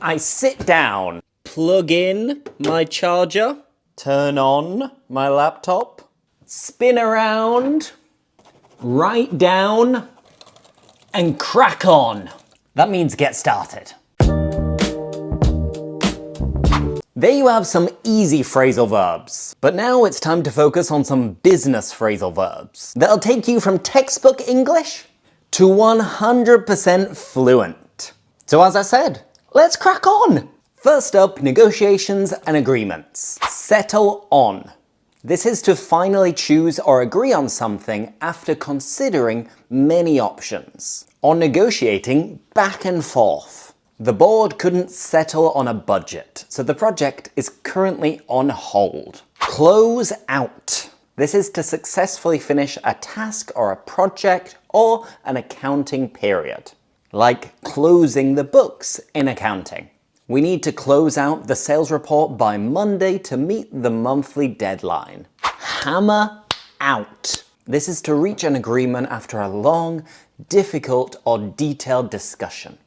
I sit down, plug in my charger, turn on my laptop, spin around, write down, and crack on. That means get started. There you have some easy phrasal verbs. But now it's time to focus on some business phrasal verbs that'll take you from textbook English to 100% fluent. So as I said, let's crack on! First up, negotiations and agreements. Settle on. This is to finally choose or agree on something after considering many options, or negotiating back and forth. The board couldn't settle on a budget, so the project is currently on hold. Close out. This is to successfully finish a task or a project or an accounting period, like closing the books in accounting. We need to close out the sales report by Monday to meet the monthly deadline. Hammer out. This is to reach an agreement after a long, difficult, or detailed discussion.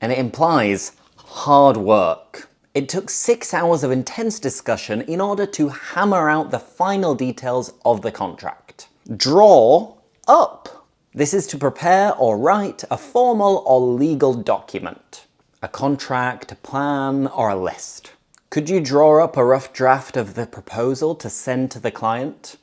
And it implies hard work. It took 6 hours of intense discussion in order to hammer out the final details of the contract. Draw up. This is to prepare or write a formal or legal document. A contract, a plan, or a list. Could you draw up a rough draft of the proposal to send to the client?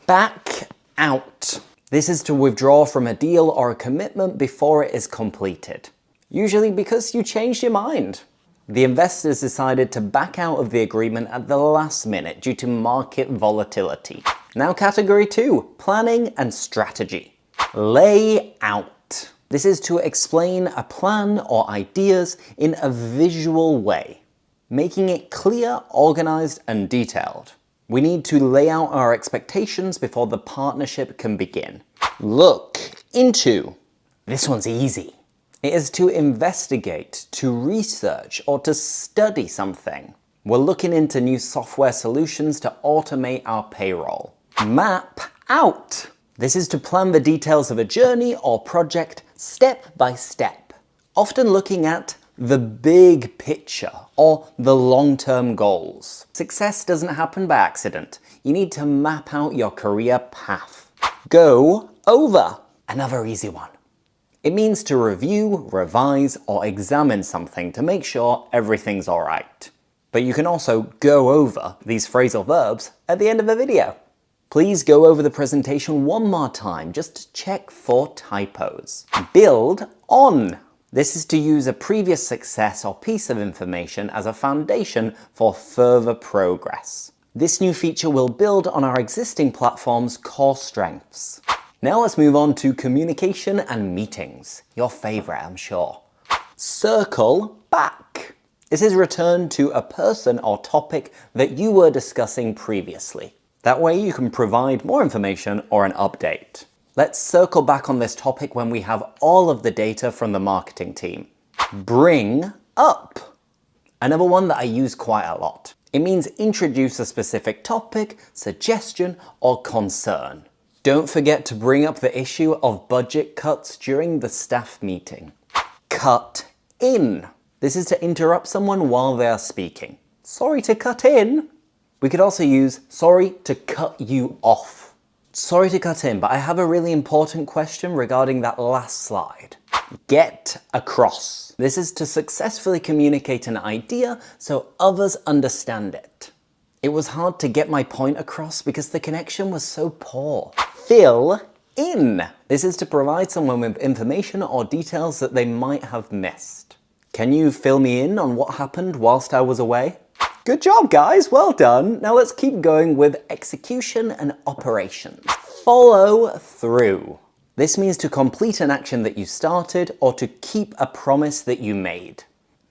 Back out. This is to withdraw from a deal or a commitment before it is completed. Usually because you changed your mind. The investors decided to back out of the agreement at the last minute due to market volatility. Now category 2, planning and strategy. Lay out. This is to explain a plan or ideas in a visual way, making it clear, organized, and detailed. We need to lay out our expectations before the partnership can begin. Look into. This one's easy. It is to investigate, to research, or to study something. We're looking into new software solutions to automate our payroll. Map out. This is to plan the details of a journey or project step by step, often looking at the big picture or the long-term goals. Success doesn't happen by accident. You need to map out your career path. Go over. Another easy one. It means to review, revise, or examine something to make sure everything's all right. But you can also go over these phrasal verbs at the end of the video. Please go over the presentation one more time just to check for typos. Build on. This is to use a previous success or piece of information as a foundation for further progress. This new feature will build on our existing platform's core strengths. Now let's move on to communication and meetings. Your favorite, I'm sure. Circle back. This is return to a person or topic that you were discussing previously. That way you can provide more information or an update. Let's circle back on this topic when we have all of the data from the marketing team. Bring up. Another one that I use quite a lot. It means introduce a specific topic, suggestion, or concern. Don't forget to bring up the issue of budget cuts during the staff meeting. Cut in. This is to interrupt someone while they are speaking. Sorry to cut in. We could also use sorry to cut you off. Sorry to cut in, but I have a really important question regarding that last slide. Get across. This is to successfully communicate an idea so others understand it. It was hard to get my point across because the connection was so poor. Fill in. This is to provide someone with information or details that they might have missed. Can you fill me in on what happened whilst I was away? Good job, guys. Well done. Now let's keep going with execution and operations. Follow through. This means to complete an action that you started or to keep a promise that you made.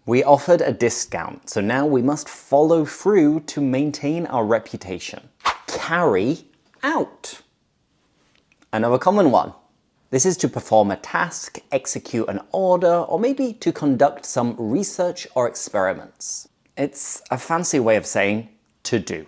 We offered a discount, so now we must follow through to maintain our reputation. Carry out. Another common one. This is to perform a task, execute an order, or maybe to conduct some research or experiments. It's a fancy way of saying to do.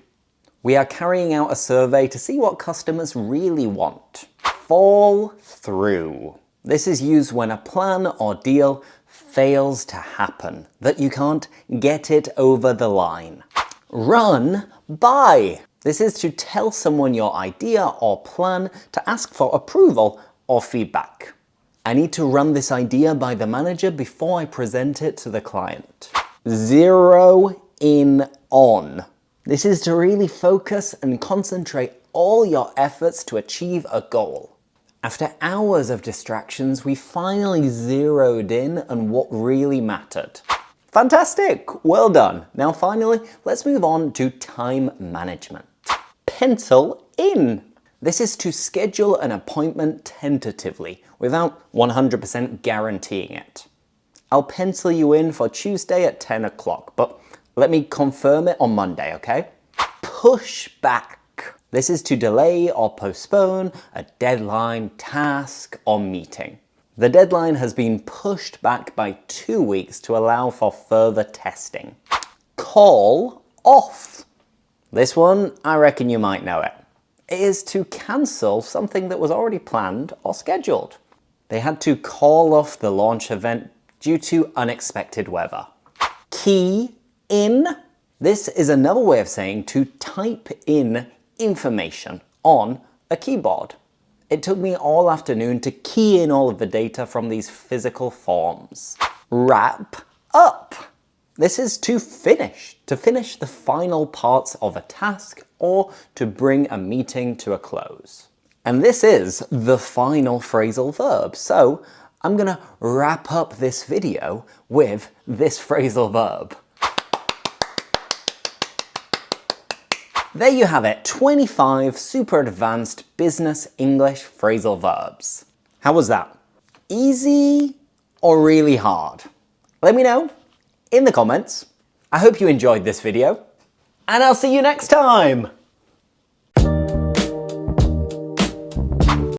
We are carrying out a survey to see what customers really want. Fall through. This is used when a plan or deal fails to happen, that you can't get it over the line. Run by. This is to tell someone your idea or plan, to ask for approval or feedback. I need to run this idea by the manager before I present it to the client. Zero in on. This is to really focus and concentrate all your efforts to achieve a goal. After hours of distractions, we finally zeroed in on what really mattered. Fantastic! Well done. Now finally, let's move on to time management. Pencil in. This is to schedule an appointment tentatively, without 100% guaranteeing it. I'll pencil you in for Tuesday at 10 o'clock, but let me confirm it on Monday, okay? Push back. This is to delay or postpone a deadline, task, or meeting. The deadline has been pushed back by 2 weeks to allow for further testing. Call off. This one, I reckon you might know it. It is to cancel something that was already planned or scheduled. They had to call off the launch event due to unexpected weather. Key in. This is another way of saying to type in information on a keyboard. It took me all afternoon to key in all of the data from these physical forms. Wrap up. This is to finish the final parts of a task or to bring a meeting to a close. And this is the final phrasal verb. So I'm gonna wrap up this video with this phrasal verb. There you have it, 25 super advanced business English phrasal verbs. How was that? Easy or really hard? Let me know in the comments. I hope you enjoyed this video, and I'll see you next time!